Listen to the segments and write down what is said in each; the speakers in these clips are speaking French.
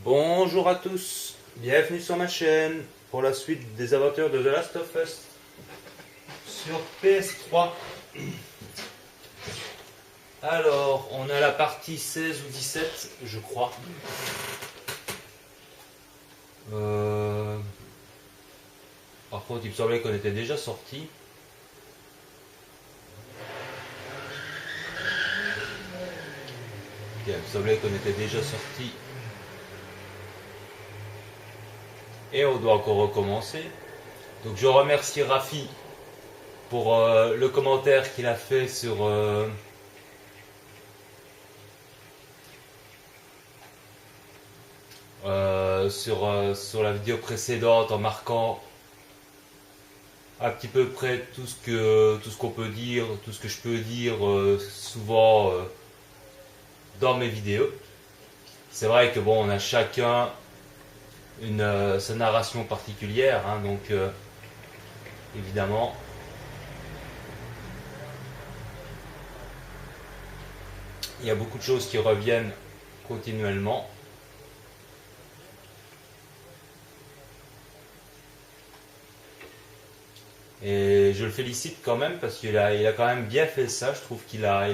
Bonjour à tous, bienvenue sur ma chaîne pour la suite des aventures de The Last of Us sur PS3. Alors, on a la partie 16 ou 17, je crois. Par contre, il me semblait qu'on était déjà sorti. Ok, il me semblait qu'on était déjà sorti. Et on doit encore recommencer. Donc je remercie Rafi pour le commentaire qu'il a fait sur sur la vidéo précédente, en marquant à petit peu près tout ce qu'on peut dire, tout ce que je peux dire souvent dans mes vidéos. C'est vrai que bon, on a chacun sa narration particulière, hein, donc évidemment il y a beaucoup de choses qui reviennent continuellement. Et je le félicite quand même parce qu'il a quand même bien fait ça. Je trouve qu'il a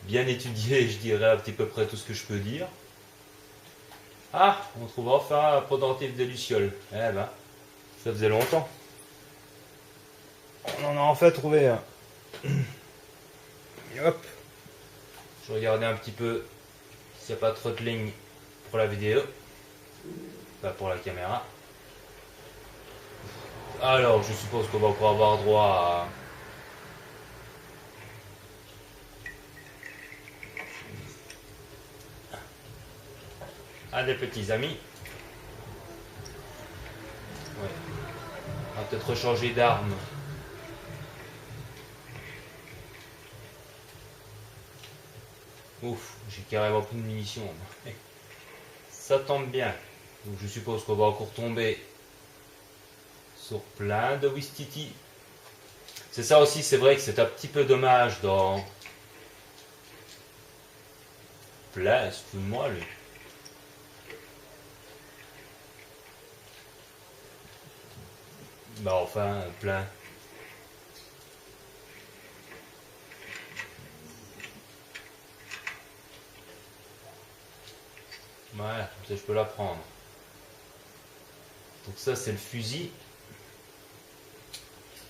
bien étudié, je dirais, à petit peu près tout ce que je peux dire. Ah, on trouve enfin un pendentif de Luciole. Eh ben, ça faisait longtemps. On en a enfin trouvé un. Et hop. Je regardais un petit peu s'il n'y a pas trop de lignes pour la vidéo. Pas pour la caméra. Alors, je suppose qu'on va encore avoir droit à des petits amis. Ouais. On va peut-être changer d'arme. Ouf, j'ai carrément plus de munitions. Ça tombe bien. Donc je suppose qu'on va encore tomber sur plein de Wistiti. C'est ça aussi, c'est vrai que c'est un petit peu dommage dans... Plein, excuse-moi lui. Bah enfin, plein. Voilà, comme ça je peux la prendre. Donc ça c'est le fusil.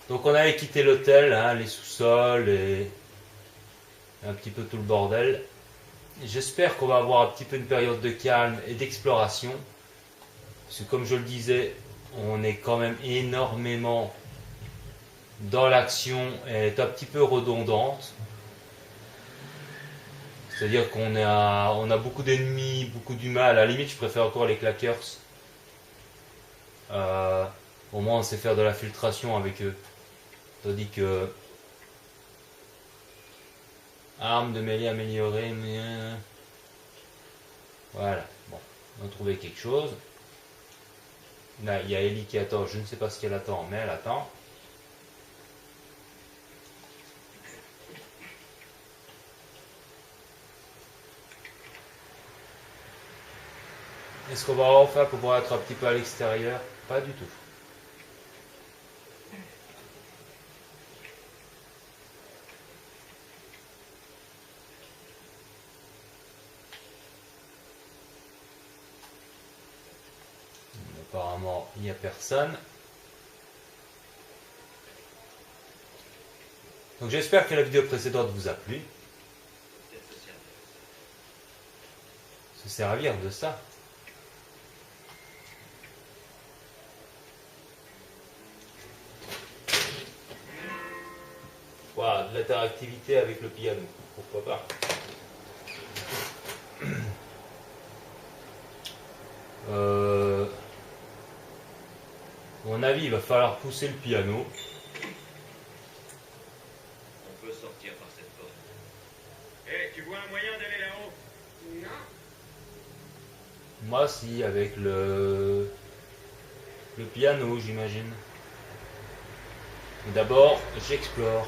Donc on avait quitté l'hôtel, hein, les sous-sols et un petit peu tout le bordel. J'espère qu'on va avoir un petit peu une période de calme et d'exploration. Parce que comme je le disais, on est quand même énormément dans l'action et elle est un petit peu redondante. C'est-à-dire qu'on a beaucoup d'ennemis, beaucoup du mal. À la limite, je préfère encore les clackers. Au moins, on sait faire de la filtration avec eux. Tandis que... Arme de mêlée améliorée, mais... Voilà. Bon, on a trouvé quelque chose. Là, il y a Ellie qui attend. Je ne sais pas ce qu'elle attend, mais elle attend. Est-ce qu'on va enfin pouvoir être un petit peu à l'extérieur? Pas du tout. Apparemment, il n'y a personne. Donc j'espère que la vidéo précédente vous a plu. Se servir de ça. Voilà, de l'interactivité avec le piano. Pourquoi pas. À mon avis, il va falloir pousser le piano. On peut sortir par cette porte. Hé, tu vois un moyen d'aller là-haut? Non. Moi, si, avec le piano, j'imagine. D'abord, j'explore.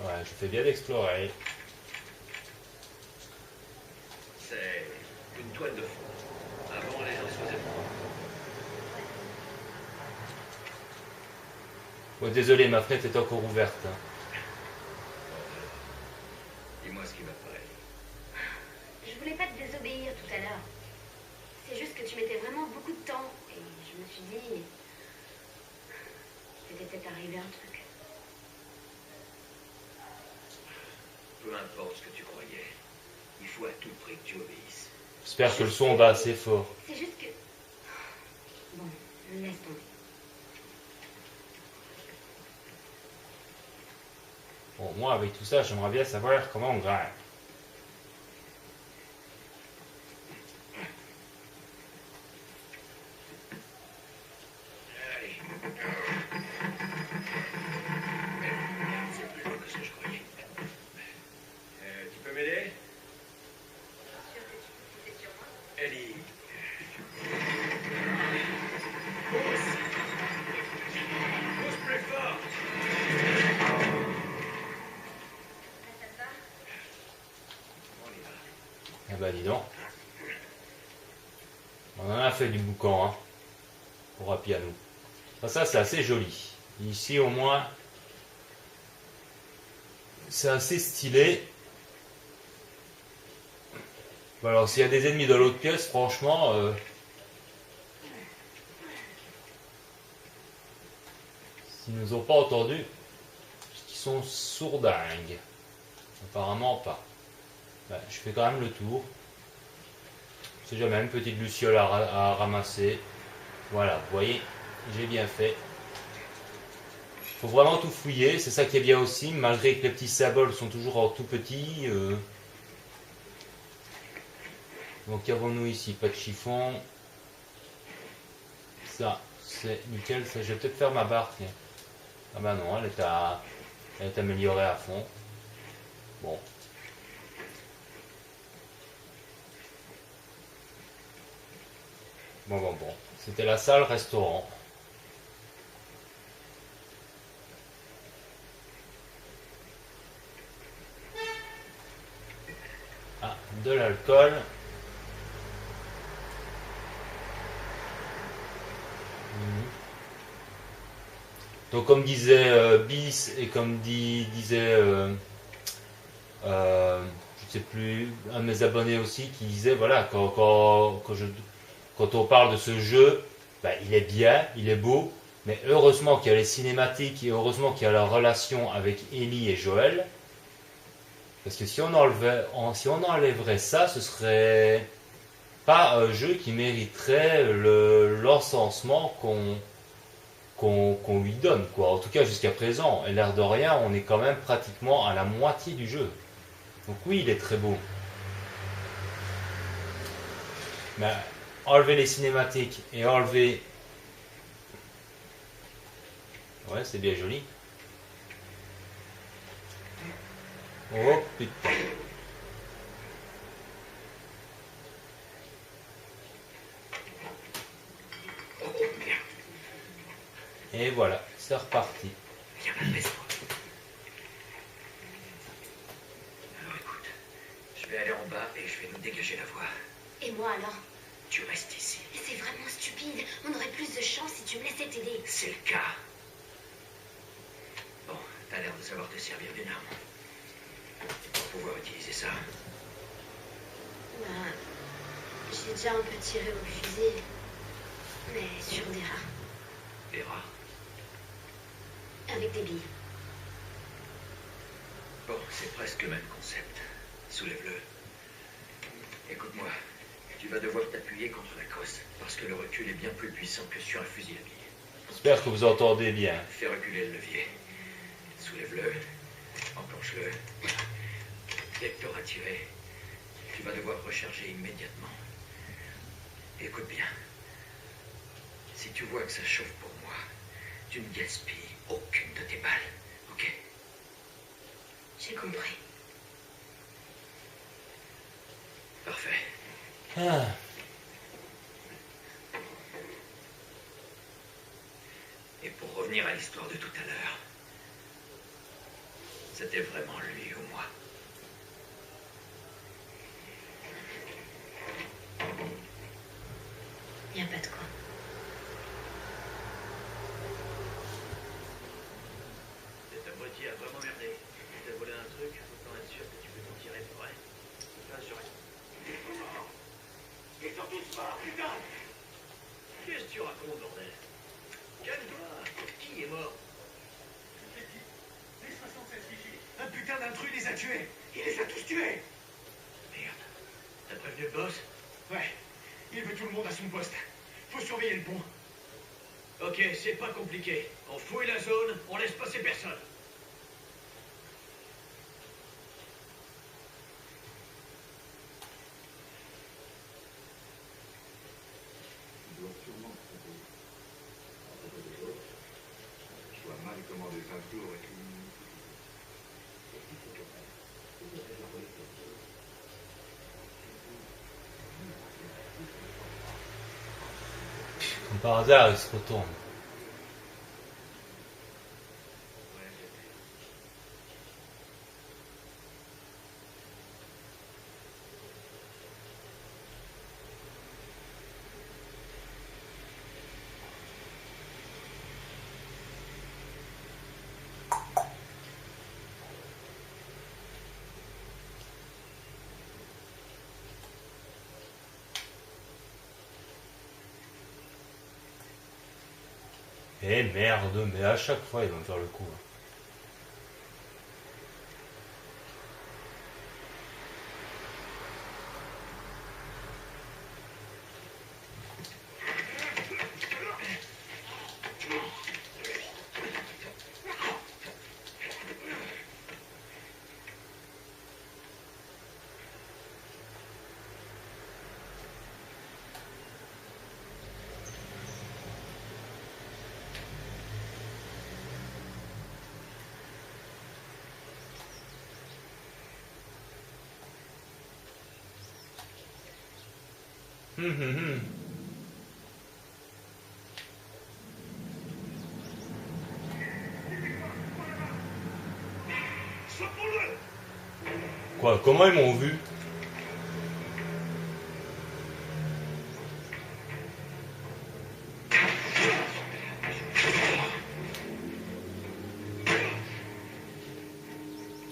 Ouais, je fais bien d'explorer. C'est une toile de fond. Avant, les gens se faisaient prendre. Oh, désolé, ma fenêtre est encore ouverte. Hein. Dis-moi ce qui va pas aller. Je voulais pas te désobéir tout à l'heure. C'est juste que tu mettais vraiment beaucoup de temps. Et je me suis dit... qu'il était peut-être arrivé un truc. Peu importe ce que tu croyais, il faut à tout prix que tu obéisses. J'espère que le son va assez fort. C'est juste que... Bon, laisse tomber. Bon, moi, avec tout ça, j'aimerais bien savoir comment on grimpe. Allez. C'est plus long que ce que je croyais. Tu peux m'aider? Ellie. Pousse. Pousse plus fort. On y va. Eh ben, dis donc. On en a fait du boucan, hein, pour un piano. Ça, c'est assez joli. Ici, au moins, c'est assez stylé. Bon, alors, s'il y a des ennemis dans l'autre pièce, franchement, s'ils nous ont pas entendus, ils sont sourdingues. Apparemment pas. Ben, je fais quand même le tour. C'est jamais une petite luciole à ramasser. Voilà, vous voyez, j'ai bien fait. Faut vraiment tout fouiller, c'est ça qui est bien aussi, malgré que les petits symboles sont toujours en tout petit. Donc qu'avons-nous ici? Pas de chiffon. Ça, c'est nickel. Ça, je vais peut-être faire ma barre. Tiens. Ah bah non, elle est améliorée à fond. Bon. Bon. C'était la salle restaurant. Ah, de l'alcool. Donc comme disait Bis et comme disait je sais plus, un de mes abonnés aussi qui disait voilà quand on parle de ce jeu, bah, il est bien, il est beau, mais heureusement qu'il y a les cinématiques et heureusement qu'il y a la relation avec Ellie et Joël. Parce que si on enlèverait ça, ce serait pas un jeu qui mériterait l'encensement qu'on lui donne, quoi. En tout cas, jusqu'à présent, et l'air de rien, on est quand même pratiquement à la moitié du jeu. Donc oui, il est très beau. Mais enlever les cinématiques et enlever... Ouais, c'est bien joli. Oh putain. Et voilà, c'est reparti. Viens, baisse-toi. Alors écoute, je vais aller en bas et je vais nous dégager la voie. Et moi alors? Tu restes ici. Mais c'est vraiment stupide. On aurait plus de chance si tu me laissais t'aider. C'est le cas. Bon, t'as l'air de savoir te servir d'une arme. Pour pouvoir utiliser ça. Bah, j'ai déjà un peu tiré au fusil. Mais sur des rats. Des rats. Avec des billes. Bon, c'est presque le même concept. Soulève-le. Écoute-moi, tu vas devoir t'appuyer contre la crosse, parce que le recul est bien plus puissant que sur un fusil à billes. J'espère que vous entendez bien. Fais reculer le levier. Soulève-le. Enclenche-le. Dès que tu auras tiré, tu vas devoir recharger immédiatement. Écoute bien. Si tu vois que ça chauffe pour moi, tu ne gaspilles aucune de tes balles, ok? J'ai compris. Parfait. Ah. Et pour revenir à l'histoire de tout à l'heure, c'était vraiment lui ou moi. Y a pas de quoi. Cet abruti a vraiment merdé. Si t'as volé un truc, autant être sûr que tu peux t'en tirer pour vrai. Enfin, je reste. Ils sont morts. Ils sont tous morts, putain. Qu'est-ce que tu racontes, bordel? Calme-toi. Qui est mort? Les 76 vigiles. Un putain d'intrus les a tués. Il les a tous tués. Merde. T'as prévenu le boss? Ouais. Il veut tout le monde à son poste. Faut surveiller le pont. Ok, c'est pas compliqué. On fouille la zone, on laisse passer personne. Il doit sûrement se tromper. À propos des autres, je vois mal comment des intrus auraient pu nous utiliser. Qu'est-ce qu'il faut faire? Il faudrait envoyer quelque chose. Comme par hasard, il se retourne. Eh merde, mais à chaque fois, il va me faire le coup. Hum. Quoi? Comment ils m'ont vu?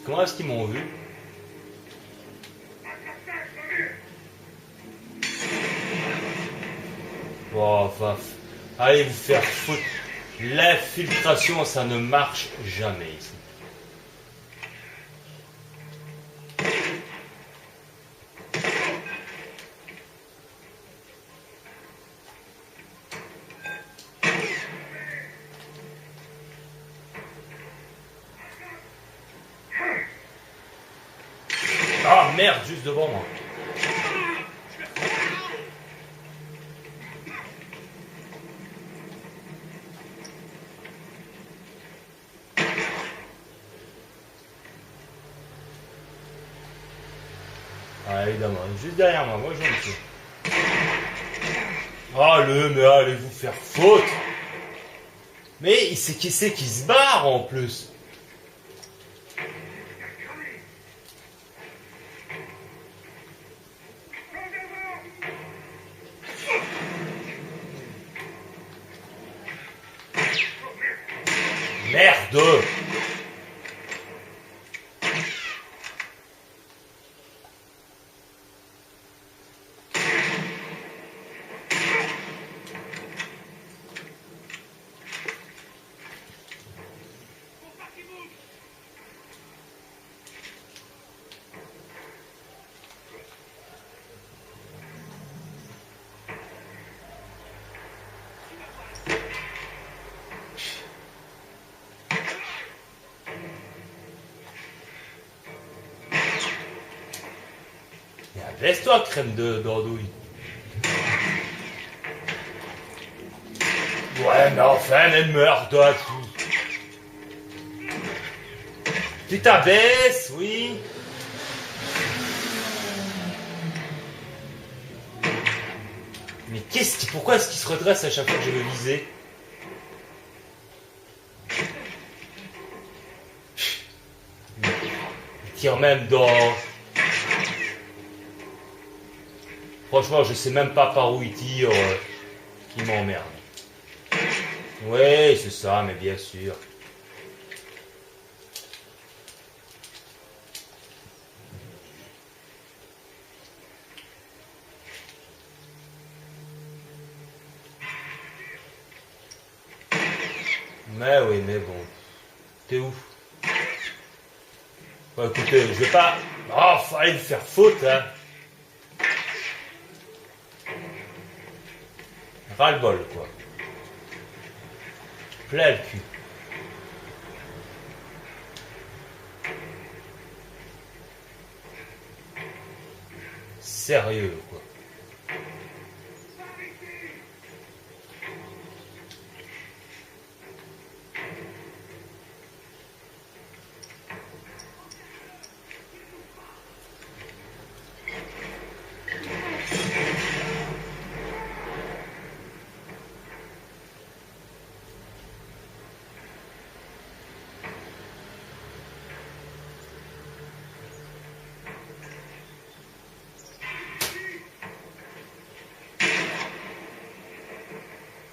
Comment est-ce qu'ils m'ont vu? Oh, allez vous faire foutre. L'infiltration, ça ne marche jamais ici. Ah merde, juste devant moi. Ah évidemment, juste derrière moi, moi j'en ai. Mais allez vous faire faute. Mais c'est qui c'est qui se barre en plus. Merde. Laisse-toi, crème d'andouille. Ouais, mais enfin, mais meurs-toi. Tu t'abaisses, oui. Mais pourquoi est-ce qu'il se redresse à chaque fois que je veux viser? tire même dans... Franchement, je sais même pas par où il tire, qui m'emmerde. Oui, c'est ça, mais bien sûr. Mais oui, mais bon. T'es où? Bon, écoutez, je vais pas... Oh, fallait me faire faute, hein. Ras-le-bol, quoi. Plein le cul. Sérieux, quoi.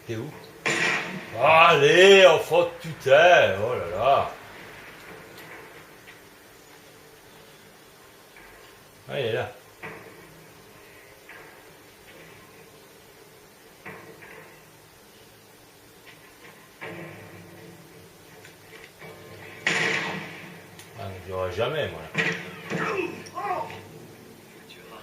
T'es où? Allez, enfant de putain! Oh là là! Ah, il est là. Ah, je l'aurai jamais, moi. Là. Tu verras.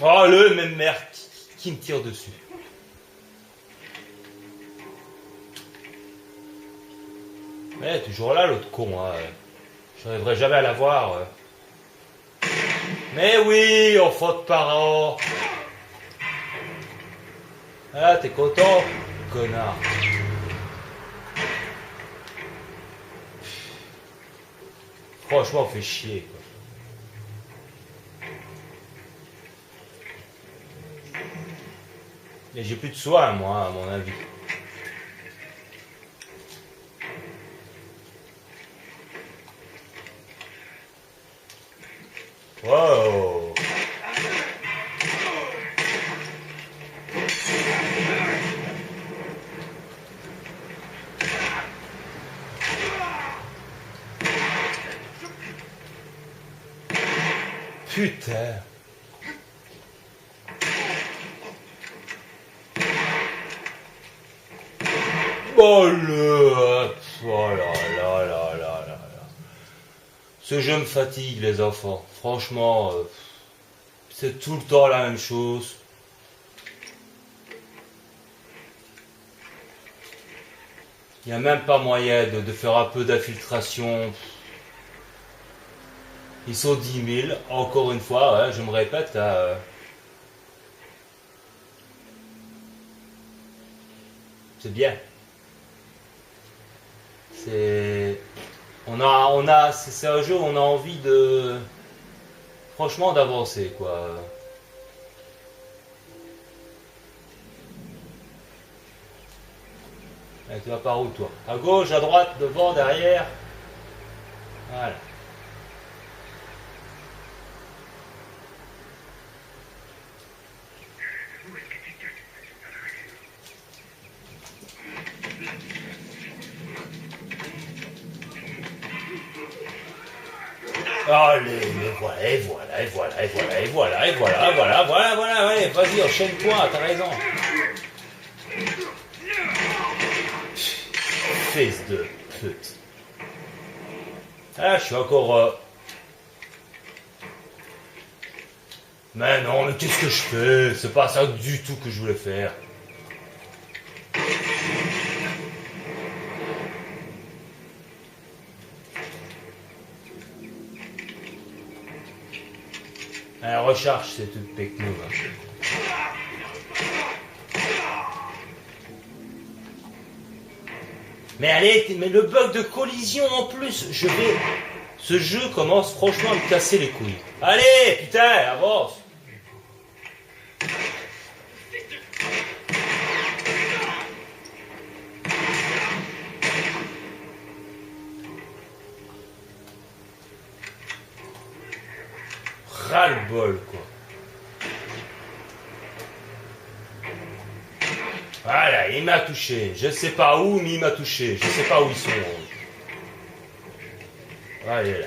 Oh, le même merde qui me tire dessus. Mais toujours là, l'autre con. Hein. Je n'arriverai jamais à la voir. Mais oui, enfant de parents. Ah, t'es content, connard. Franchement, on fait chier, quoi. Et j'ai plus de soin, moi, à mon avis. Wow. Putain. Oh le... Oh là là là là là là. Ce jeu me fatigue, les enfants. Franchement, c'est tout le temps la même chose. Il n'y a même pas moyen de faire un peu d'infiltration. Ils sont 10 000, encore une fois, hein, je me répète. C'est bien. C'est un jeu où on a envie de, franchement, d'avancer, quoi. Allez, tu vas par où, toi? À gauche, à droite, devant, derrière. Voilà. Allez, mais voilà, et voilà, et voilà, et voilà, et voilà, et voilà, voilà, allez, vas-y, enchaîne-toi, t'as raison. Fils de pute. Ah, je suis encore... Mais non, mais qu'est-ce que je fais? C'est pas ça du tout que je voulais faire. Allez, recharge cette techno là. Mais allez, mais le bug de collision en plus, ce jeu commence franchement à me casser les couilles. Allez, putain, avance. Ras-le-bol, quoi. Voilà, il m'a touché. Je sais pas où, mais il m'a touché. Je sais pas où ils sont. Allez, là.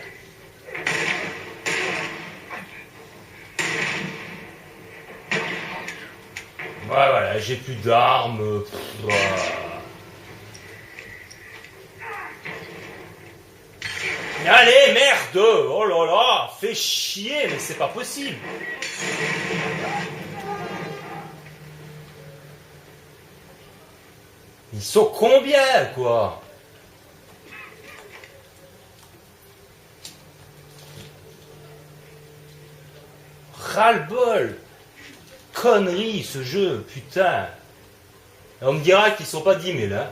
Voilà, j'ai plus d'armes. Allez, merde! Oh là là! Fais chier, mais c'est pas possible! Ils sont combien, quoi? Ras-le-bol! Connerie, ce jeu, putain! Et on me dira qu'ils sont pas 10 000, hein?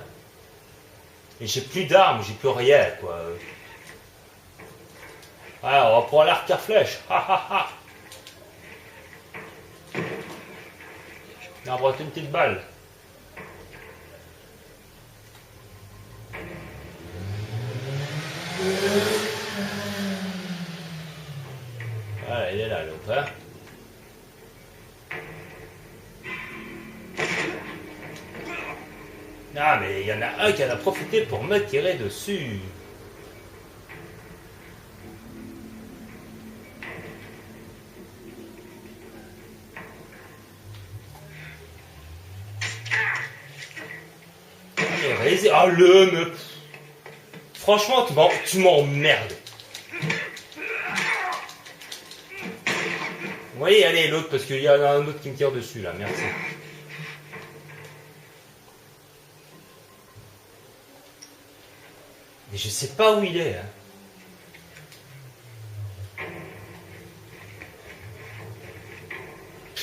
Et j'ai plus d'armes, j'ai plus rien, quoi. Ah, on va prendre l'arc à flèche. On va une petite balle. Voilà, il est là, l'autre. Hein. Ah, mais il y en a un qui en a profité pour me tirer dessus. Ah le me... Franchement, tu m'emmerdes. Oui, allez, l'autre, parce qu'il y en a un autre qui me tire dessus, là, merci. Mais je sais pas où il est, hein.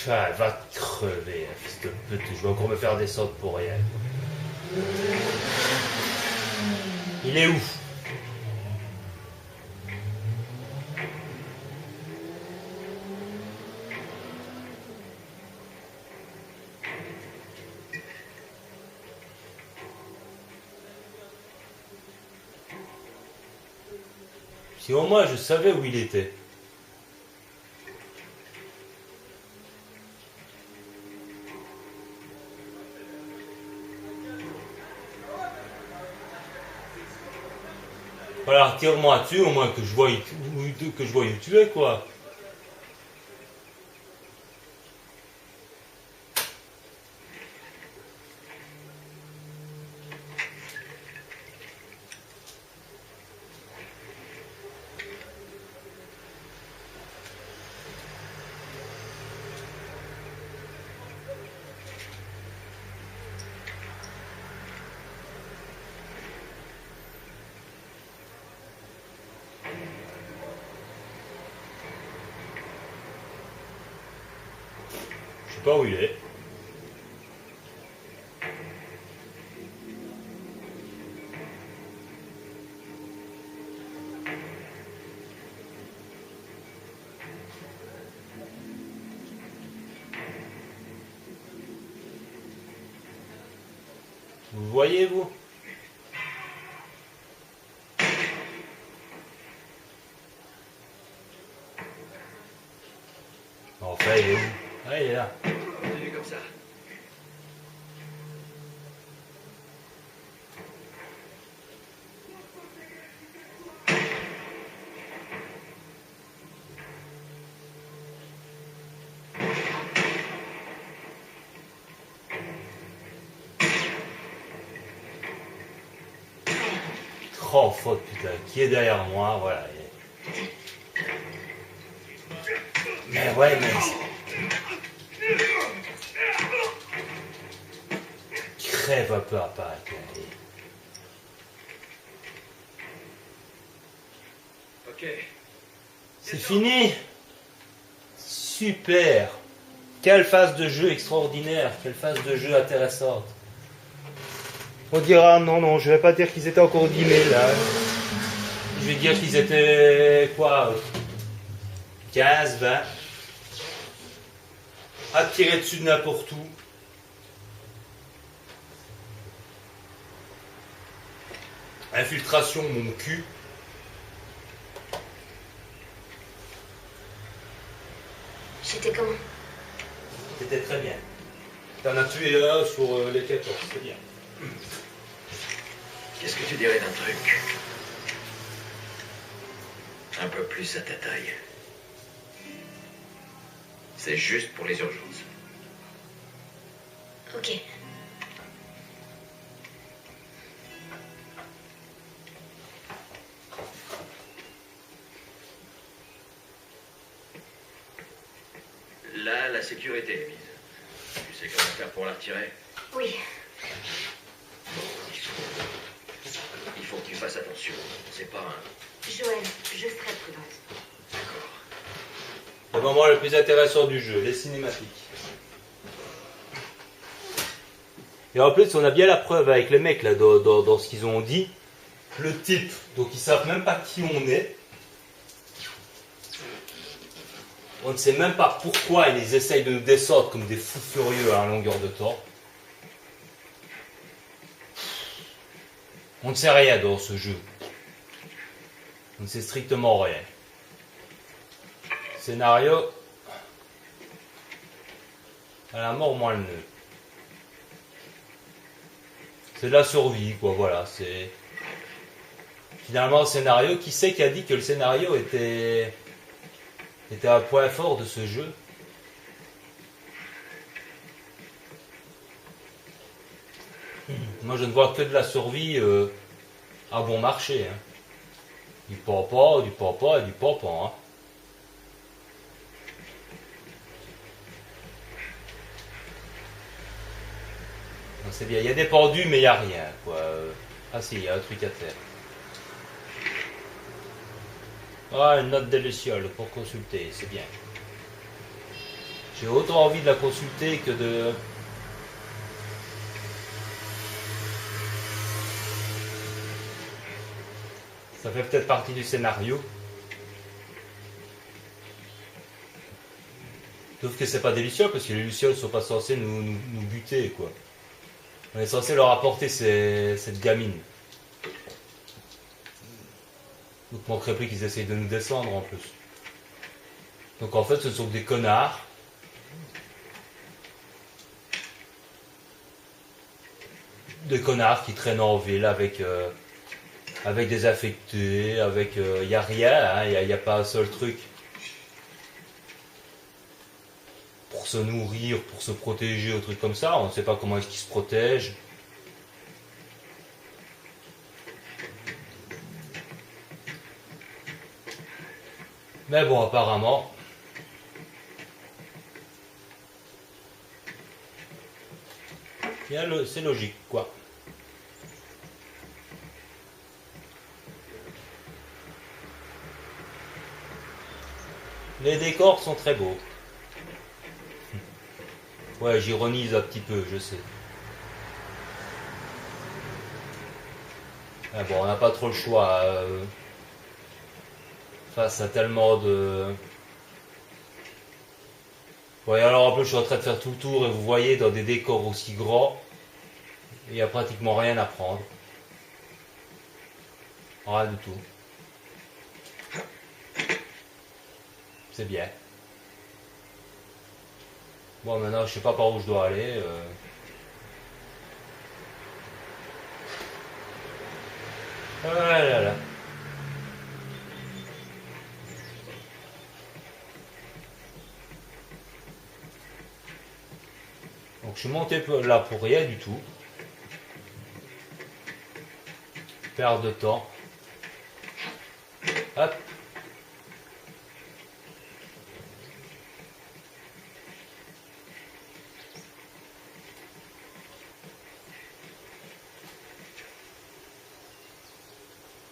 Ah, va crever, fils de pute, je vais encore me faire descendre pour rien. Il est où? Si au moins je savais où il était. Voilà, tire-moi dessus, au moins que je vois où tu es, quoi. Je sais pas où il est. Vous voyez, vous? Enfin, il est où? Ah, il est là. Continue comme ça. Oh, faute, putain. Qui est derrière moi? Voilà. Mais ouais, mais... Crève un peu à part. Ok. C'est fini. super. Quelle phase de jeu extraordinaire, quelle phase de jeu intéressante. On dira, non, je vais pas dire qu'ils étaient encore 10 000 là. Je vais dire qu'ils étaient, quoi, 15, 20. À tirer dessus de n'importe où. Infiltration, mon cul. J'étais comment? C'était très bien. T'en as tué un sur les 14, c'est bien. Qu'est-ce que tu dirais d'un truc un peu plus à ta taille? C'est juste pour les urgences. Ok. Là, la sécurité est mise. Tu sais comment faire pour la retirer? Oui. Il faut que tu fasses attention. C'est pas un... Joël, je serai prudente. D'accord. Le moment le plus intéressant du jeu, les cinématiques. Et en plus, on a bien la preuve avec les mecs là, dans ce qu'ils ont dit. Le type, donc ils savent même pas qui on est. On ne sait même pas pourquoi ils essayent de nous descendre comme des fous furieux à longueur de temps. On ne sait rien dans ce jeu. On ne sait strictement rien. Scénario. À la mort, moins le nœud. C'est de la survie, quoi, voilà. C'est. Finalement, le scénario, qui c'est qui a dit que le scénario était un point fort de ce jeu? Moi, je ne vois que de la survie à bon marché. Hein. Du papa, du papa et du papa. Hein. Donc, c'est bien. Il y a des pendus, mais il n'y a rien. Quoi. Ah si, il y a un truc à faire. Ah, une note de Luciole pour consulter, c'est bien. J'ai autant envie de la consulter que de... Ça fait peut-être partie du scénario. Sauf que c'est pas des Lucioles, parce que les Lucioles sont pas censés nous buter, quoi. On est censé leur apporter cette gamine. Donc il manquerait plus qu'ils essayent de nous descendre en plus. Donc en fait ce sont des connards. Des connards qui traînent en ville avec des affectés, avec... y a rien, il n'y a pas un seul truc. Pour se nourrir, pour se protéger, ou truc comme ça, on ne sait pas comment est-ce qu'ils se protègent. Mais bon, apparemment, c'est logique, quoi. Les décors sont très beaux. Ouais, j'ironise un petit peu, je sais. Ah bon, on n'a pas trop le choix. Face à tellement de... Ouais, alors en plus je suis en train de faire tout le tour et vous voyez dans des décors aussi grands, il n'y a pratiquement rien à prendre. Rien du tout. C'est bien. Bon, maintenant je sais pas par où je dois aller. Ah là là. Donc je suis monté là pour rien du tout. Perte de temps. Hop.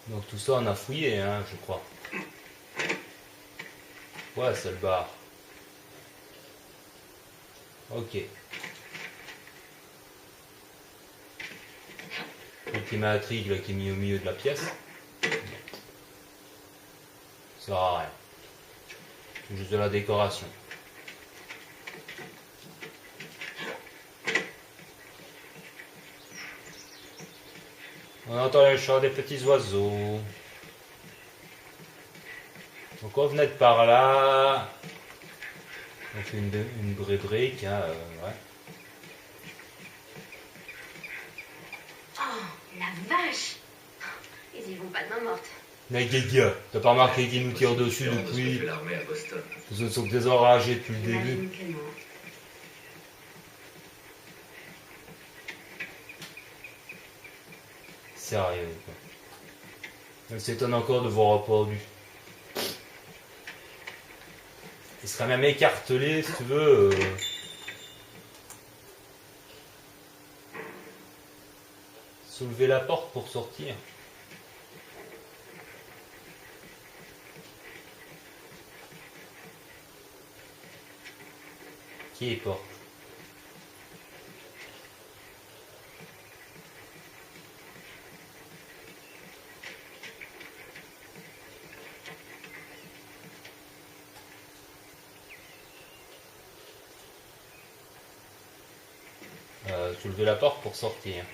Donc tout ça on a fouillé, hein, je crois. Ouais, c'est le bar. Ok. Petit matrique là qui est mis au milieu de la pièce. Ça sert à rien. C'est juste de la décoration. On entend le chant des petits oiseaux. Donc on venait de par là. On fait une brique, hein, ouais. Oh, la vache! Ils y vont pas de main morte. Mais Guéguia, t'as pas remarqué qu'ils nous tirent dessus depuis. l'armée à Boston. Ce ne sont que des enragés depuis le début. J'imagine que non. Sérieux, quoi. Elle s'étonne encore de voir répondu. Il serait même écartelé, si tu veux. Soulever la porte pour sortir. Qui est porte? Soulever la porte pour sortir.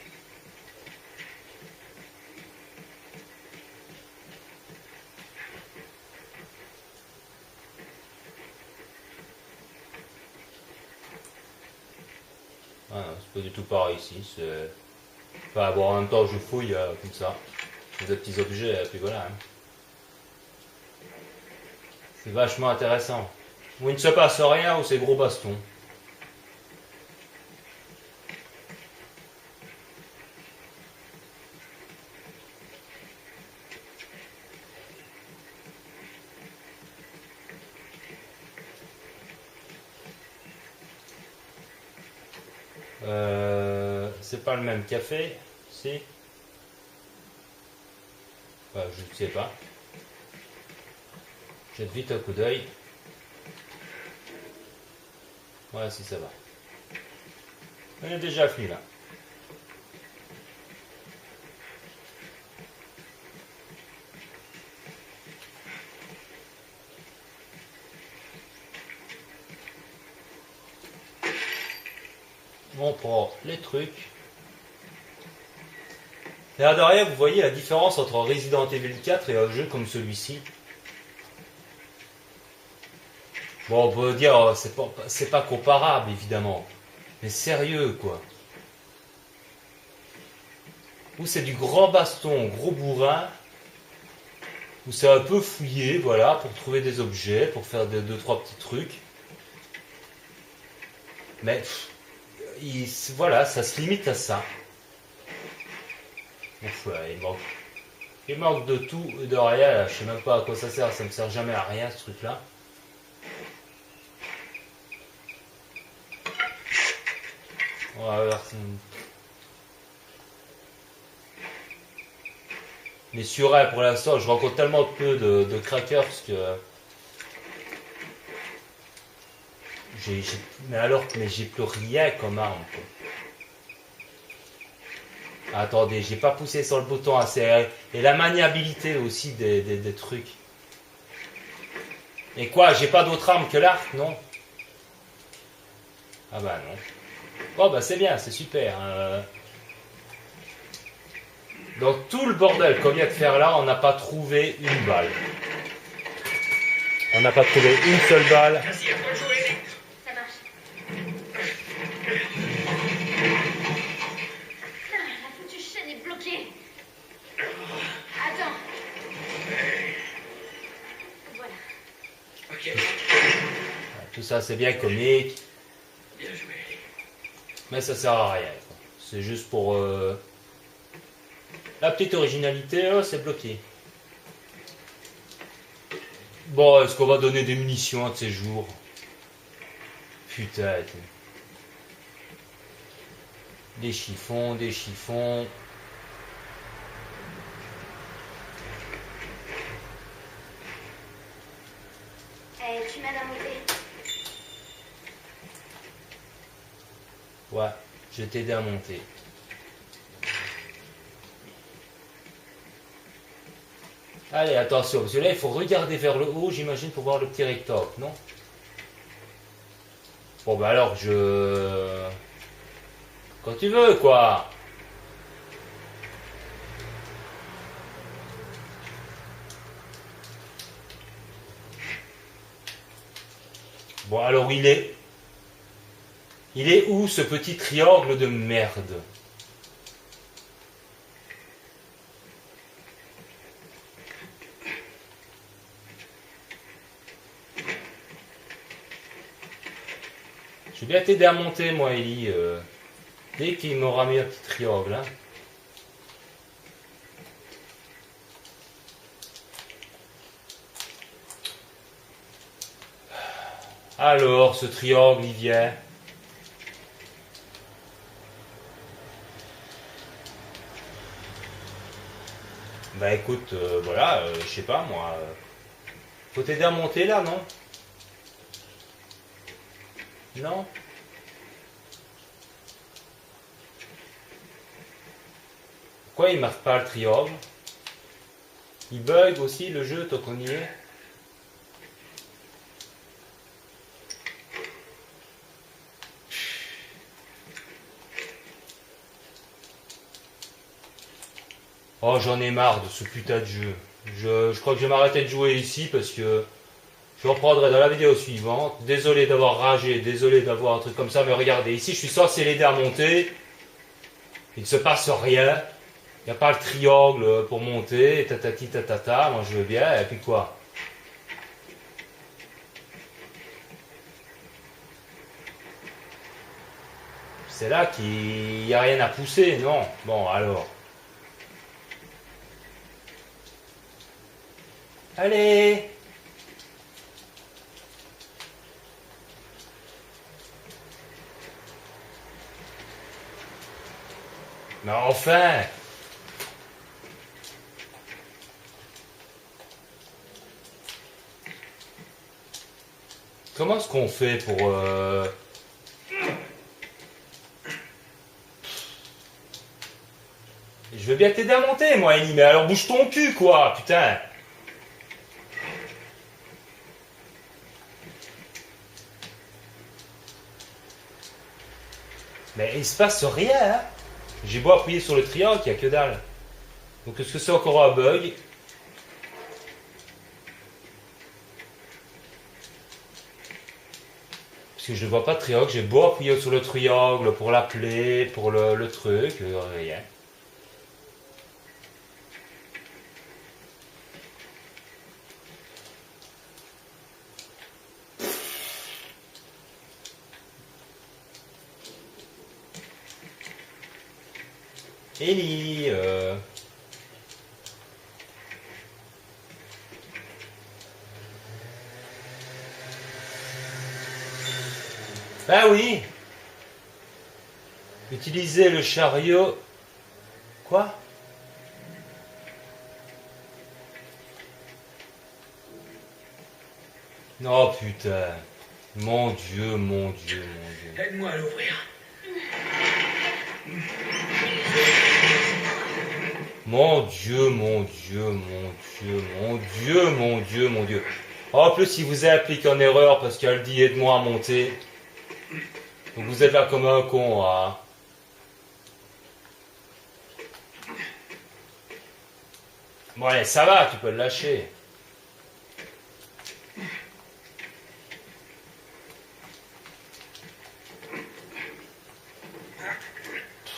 Ah non, c'est pas du tout pareil ici. Enfin, bon, en même temps, je fouille comme ça. Des petits objets, et puis voilà. Hein. C'est vachement intéressant. Où il ne se passe rien, ou c'est gros baston. C'est pas le même café, si? Enfin, je ne sais pas. Jette vite un coup d'œil. Voilà, si ça va. On est déjà venu là. On prend les trucs. Et là derrière, vous voyez la différence entre Resident Evil 4 et un jeu comme celui-ci. Bon, on peut dire, c'est pas comparable, évidemment. Mais sérieux, quoi. Où c'est du grand baston, gros bourrin. Où c'est un peu fouillé, voilà, pour trouver des objets, pour faire deux, trois petits trucs. Mais, voilà, ça se limite à ça. Ouf, ouais, il manque de tout et de rien, là. Je sais même pas à quoi ça sert, ça me sert jamais à rien, ce truc-là. On va voir si... Mais sur elle, pour l'instant, je rencontre tellement peu de crackers que... Mais j'ai plus rien comme arme, quoi. Attendez, j'ai pas poussé sur le bouton assez. Et la maniabilité aussi des trucs. Et quoi, j'ai pas d'autre arme que l'arc, non? Ah bah non. Bon bah c'est bien, c'est super. Donc tout le bordel qu'on vient de faire là, on n'a pas trouvé une balle. On n'a pas trouvé une seule balle. Ça marche. La foutue chaîne est bloquée. Attends. Voilà. Ok. Tout ça c'est bien comique. Bien joué. Mais ça sert à rien. C'est juste pour la petite originalité, oh, c'est bloqué. Bon, est-ce qu'on va donner des munitions un de ces jours? Putain. Des chiffons, des chiffons. Tu m'aides à monter. Ouais, je vais t'aider à monter. Allez, attention, parce que là, il faut regarder vers le haut, j'imagine, pour voir le petit rectangle, non? Bon, bah alors, quand tu veux, quoi. Bon, alors, il est où, ce petit triangle de merde? Je vais bien t'aider à monter, moi, Ellie. Dès qu'il m'aura mis un petit triangle. Hein. Alors, ce triangle, il vient. Bah écoute, voilà, je sais pas, moi. Faut t'aider à monter, là, non? Non? Pourquoi il marque pas le triangle? Il bug aussi le jeu tant qu'on y est. Oh, j'en ai marre de ce putain de jeu. Je crois que je vais m'arrêter de jouer ici parce que je reprendrai dans la vidéo suivante. Désolé d'avoir ragé, désolé d'avoir un truc comme ça, mais regardez, ici je suis censé l'aider à monter. Il ne se passe rien. Il n'y a pas le triangle pour monter, tatati tatata, moi je veux bien, et puis quoi? C'est là qu'il n'y a rien à pousser, non? Bon, alors. Allez! Mais enfin! Comment est-ce qu'on fait pour... Je veux bien t'aider à monter, moi, Ellie, mais alors bouge ton cul, quoi, putain! Mais il se passe rien, hein? J'ai beau appuyer sur le triangle, il n'y a que dalle. Donc est-ce que c'est encore un bug? Parce que je ne vois pas de triangle, j'ai beau appuyer sur le triangle pour l'appeler, pour le truc, rien. Ellie, Ah oui. Utiliser le chariot. Quoi? Non, putain. Mon Dieu, mon Dieu, mon Dieu. Aide-moi à l'ouvrir. Mon Dieu, mon Dieu, mon Dieu, mon Dieu, mon Dieu, mon Dieu. En plus, il vous a appliqué en erreur parce qu'elle dit aide-moi à monter. Donc vous êtes là comme un con, hein. Bon allez, ça va, tu peux le lâcher.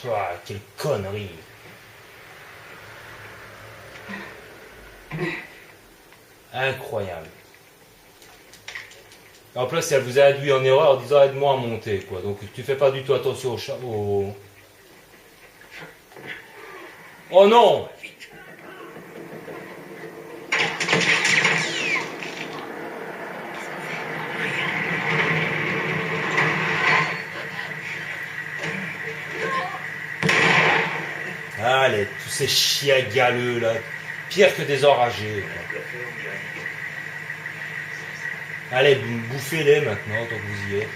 Pouah, quelle connerie. Incroyable. En plus, elle vous a induit en erreur en disant aide-moi à monter, quoi. Donc tu fais pas du tout attention au... Oh non! Allez, tous ces chiens galeux là, pire que des enragés, quoi. Allez, bouffez-les maintenant, tant que vous y êtes.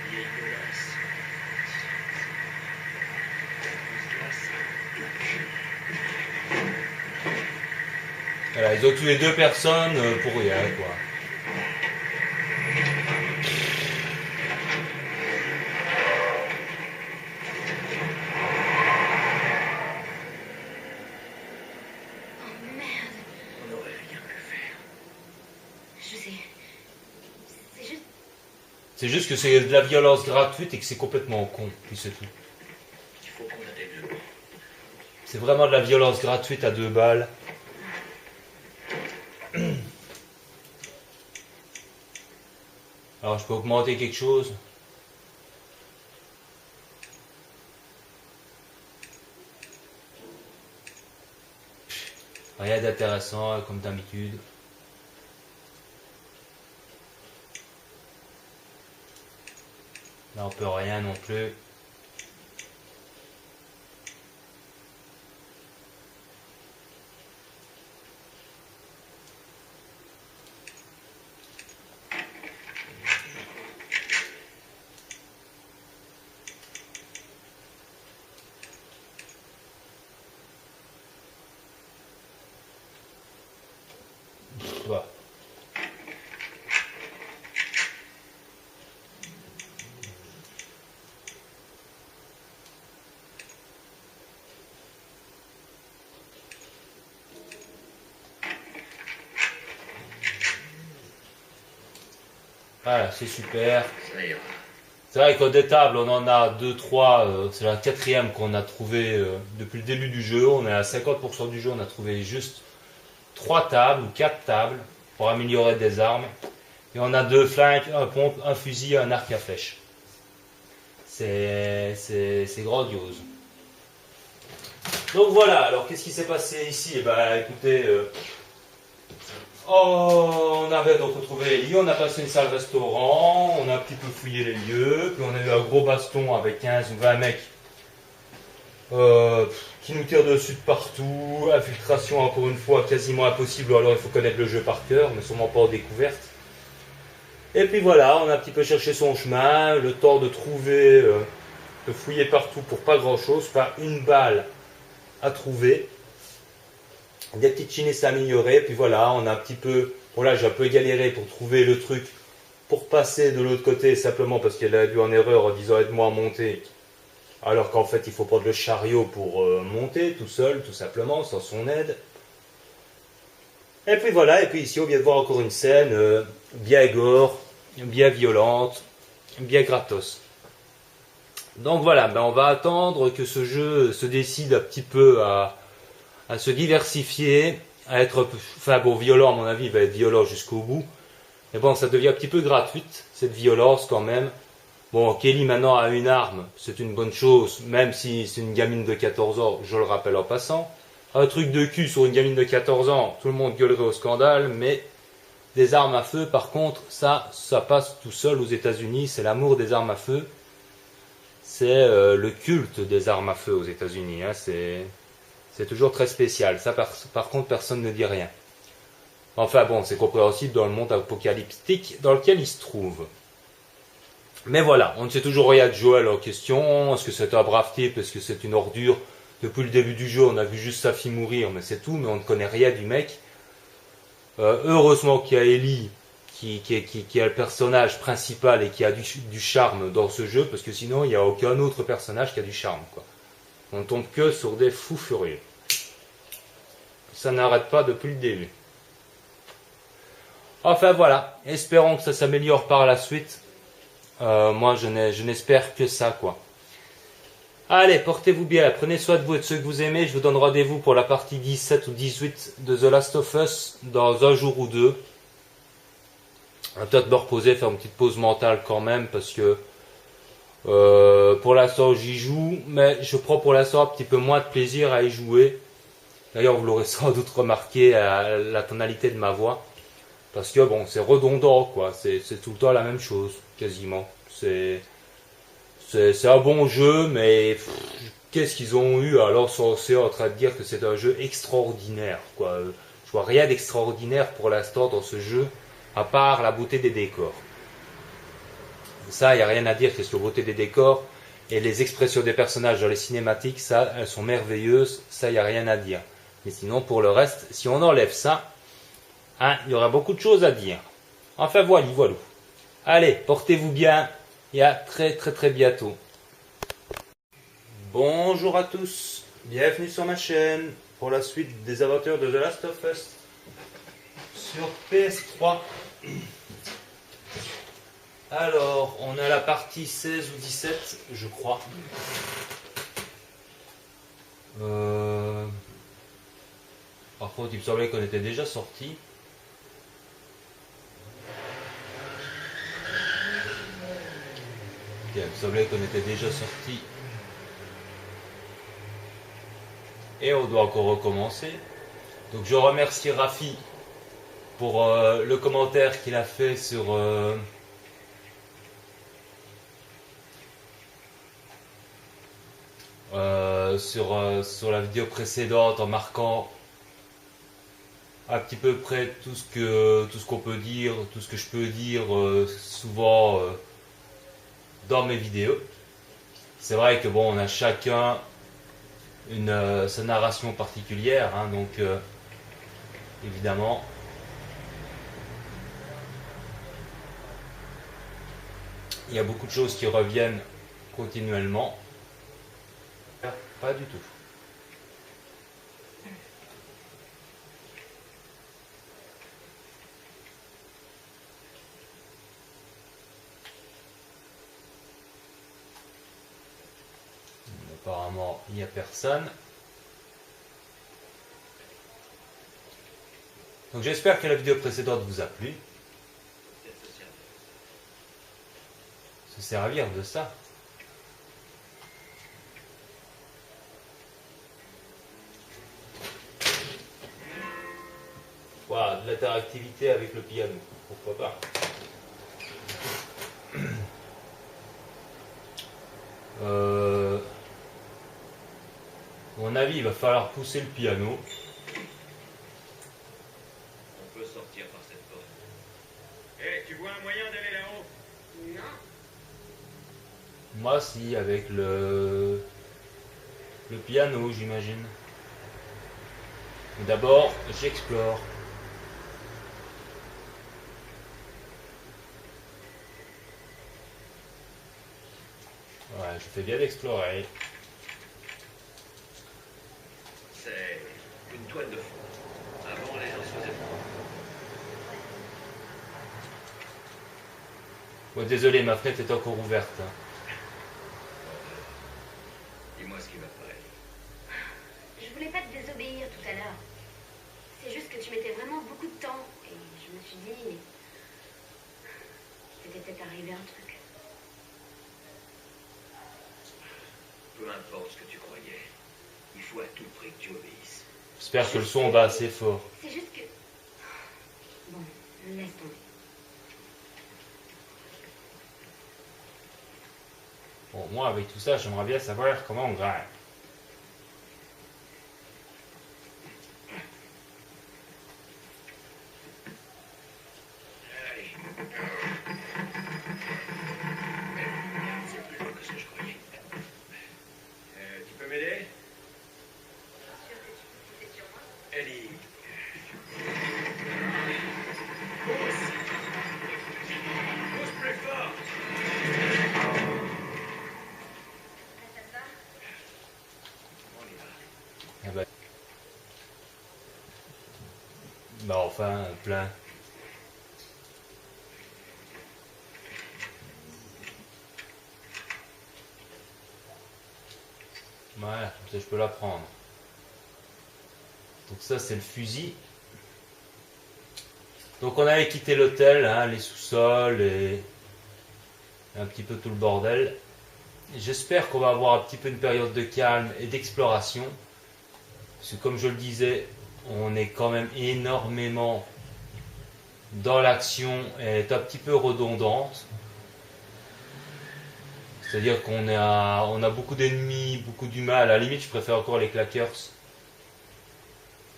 vieille godasse. Voilà, ils ont tué 2 personnes pour rien, quoi. Oh merde. On n'aurait rien pu faire. Je sais. C'est juste... C'est juste que c'est de la violence gratuite et que c'est complètement con, puis c'est tout. Il faut qu'on atteigne le banc. C'est vraiment de la violence gratuite à 2 balles. Alors je peux augmenter quelque chose. Rien d'intéressant comme d'habitude. Là on peut rien non plus. Voilà. Voilà, c'est super. Ça ira. C'est vrai qu'au des tables, on en a 2, 3, c'est la 4e qu'on a trouvé depuis le début du jeu. On est à 50% du jeu, on a trouvé juste 3 tables ou 4 tables pour améliorer des armes. Et on a 2 flingues, un pompe, un fusil et un arc à flèche. C'est grandiose. Donc voilà, alors qu'est-ce qui s'est passé ici? Eh ben écoutez, on avait donc retrouvé les lieux, on a passé une salle restaurant, on a un petit peu fouillé les lieux, puis on a eu un gros baston avec 15 ou 20 mecs qui nous tirent dessus de partout, infiltration encore une fois quasiment impossible, alors il faut connaître le jeu par cœur, mais sûrement pas en découverte. Et puis voilà, on a un petit peu cherché son chemin, le temps de trouver, de fouiller partout pour pas grand chose, pas une balle à trouver. Des petites chinistes à améliorer, puis voilà, on a un petit peu, bon là j'ai un peu galéré pour trouver le truc, pour passer de l'autre côté simplement parce qu'elle a dû en erreur en disant aide-moi à monter, alors qu'en fait il faut prendre le chariot pour monter tout seul, tout simplement, sans son aide. Et puis voilà, et puis ici on vient de voir encore une scène bien gore, bien violente, bien gratos. Donc voilà, ben on va attendre que ce jeu se décide un petit peu à se diversifier, à être, enfin bon, violent à mon avis, il va être violent jusqu'au bout. Mais bon, ça devient un petit peu gratuite, cette violence quand même. Bon, Kelly maintenant a une arme, c'est une bonne chose, même si c'est une gamine de 14 ans, je le rappelle en passant. Un truc de cul sur une gamine de 14 ans, tout le monde gueulerait au scandale, mais des armes à feu, par contre, ça passe tout seul aux États-Unis, c'est l'amour des armes à feu. C'est le culte des armes à feu aux États-Unis, hein, c'est toujours très spécial. Ça, par contre, personne ne dit rien. Enfin bon, c'est compréhensible dans le monde apocalyptique dans lequel il se trouve. Mais voilà, on ne sait toujours rien de Joel en question. Est-ce que c'est un brave type? Est-ce que c'est une ordure? Depuis le début du jeu, on a vu juste sa fille mourir, mais c'est tout. Mais on ne connaît rien du mec. Heureusement qu'il y a Ellie, qui est le personnage principal et qui a du charme dans ce jeu, parce que sinon, il n'y a aucun autre personnage qui a du charme, quoi. On tombe que sur des fous furieux. Ça n'arrête pas depuis le début. Enfin voilà, espérons que ça s'améliore par la suite. Moi je n'espère que ça, quoi. Allez, portez-vous bien, prenez soin de vous et de ceux que vous aimez. Je vous donne rendez-vous pour la partie 17 ou 18 de The Last of Us dans un jour ou deux. On va peut-être me reposer, faire une petite pause mentale quand même, parce que pour l'instant j'y joue, mais je prends pour l'instant un petit peu moins de plaisir à y jouer. D'ailleurs vous l'aurez sans doute remarqué à la tonalité de ma voix, parce que bon, c'est redondant, quoi, c'est tout le temps la même chose, quasiment. C'est un bon jeu, mais qu'est-ce qu'ils ont eu alors c'est en train de dire que c'est un jeu extraordinaire, quoi. Je vois rien d'extraordinaire pour l'instant dans ce jeu, à part la beauté des décors. Ça, il n'y a rien à dire, question beauté des décors. Et les expressions des personnages dans les cinématiques, ça, elles sont merveilleuses. Ça, il n'y a rien à dire. Mais sinon, pour le reste, si on enlève ça, hein, il y aura beaucoup de choses à dire. Enfin, voilà, voilà. Allez, portez-vous bien et à très très très bientôt. Bonjour à tous, bienvenue sur ma chaîne pour la suite des aventures de The Last of Us sur PS3. Alors, on a la partie 16 ou 17, je crois. Par contre, il me semblait qu'on était déjà sorti. Ok, il me semblait qu'on était déjà sorti. Et on doit encore recommencer. Donc je remercie Rafi pour le commentaire qu'il a fait sur sur la vidéo précédente, en marquant à petit peu près tout ce qu'on peut dire, tout ce que je peux dire souvent dans mes vidéos. C'est vrai que bon, on a chacun sa narration particulière, hein, donc évidemment il y a beaucoup de choses qui reviennent continuellement. Pas du tout. Apparemment, il n'y a personne. Donc j'espère que la vidéo précédente vous a plu. Se servir de ça. Voilà, de l'interactivité avec le piano, pourquoi pas. À mon avis, il va falloir pousser le piano. On peut sortir par cette porte. Hé, tu vois un moyen d'aller là-haut? Non. Moi, si, avec le piano, j'imagine. D'abord, j'explore. Ouais, je fais bien d'explorer. C'est une toile de fond. Avant, les gens se faisaient prendre. Bon, désolé, ma fenêtre est encore ouverte. Hein. Dis-moi ce qui va pas. Je voulais pas te désobéir tout à l'heure. C'est juste que tu mettais vraiment beaucoup de temps. Et je me suis dit... qu'il t'était peut-être arrivé un truc. Peu importe ce que tu croyais, il faut à tout prix que tu obéisses. J'espère que le son va assez fort. C'est juste que... Bon, laisse tomber. Bon, moi, avec tout ça, j'aimerais bien savoir comment on grimpe. Allez. C'est plus loin que ce que je croyais. Tu peux m'aider? Sûr que tu peux compter sur moi? Ellie. Pousse! Pousse plus fort! Ça te va? On y va. Ah bah. Bah enfin, plein. Voilà, comme ça je peux la prendre. Donc ça c'est le fusil. Donc on avait quitté l'hôtel, hein, les sous-sols et un petit peu tout le bordel. J'espère qu'on va avoir un petit peu une période de calme et d'exploration. Parce que comme je le disais, on est quand même énormément dans l'action et est un petit peu redondante. C'est-à-dire qu'on on a beaucoup d'ennemis, beaucoup d'humains. À la limite, je préfère encore les clackers.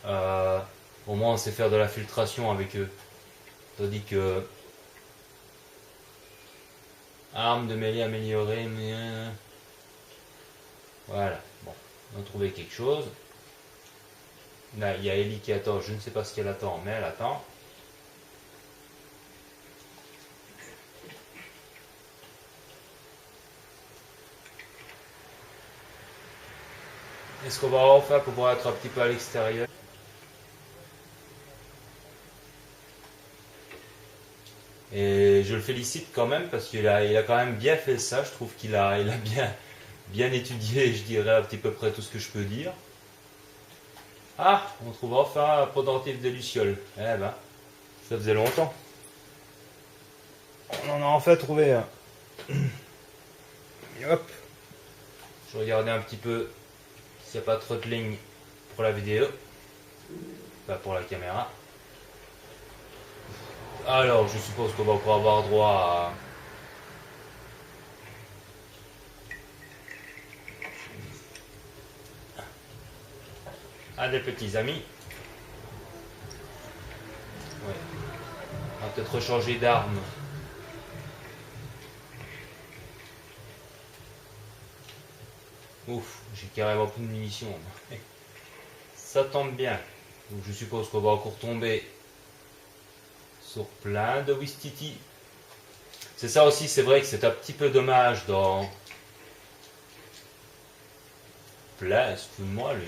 Au moins, on sait faire de la filtration avec eux. Tandis que Arme de mêlée améliorée, mais... Voilà, bon, on a trouvé quelque chose. Là, il y a Ellie qui attend, je ne sais pas ce qu'elle attend, mais elle attend. Est-ce qu'on va enfin pouvoir être un petit peu à l'extérieur? Et je le félicite quand même parce qu'il a quand même bien fait ça. Je trouve qu'il a bien étudié, je dirais, à petit peu près tout ce que je peux dire. Ah, on trouve enfin un pendentif de Luciole. Eh ben, ça faisait longtemps. On en a enfin trouvé un. Et hop. Je regardais un petit peu s'il n'y a pas trop de lignes pour la vidéo. Pas pour la caméra. Alors, je suppose qu'on va pouvoir avoir droit à des petits amis. Ouais. On va peut-être changer d'arme. Ouf, j'ai carrément plus de munitions. Ça tombe bien. Donc je suppose qu'on va encore tomber sur plein de Wistiti. C'est ça aussi, c'est vrai que c'est un petit peu dommage dans... Plein, excuse-moi lui.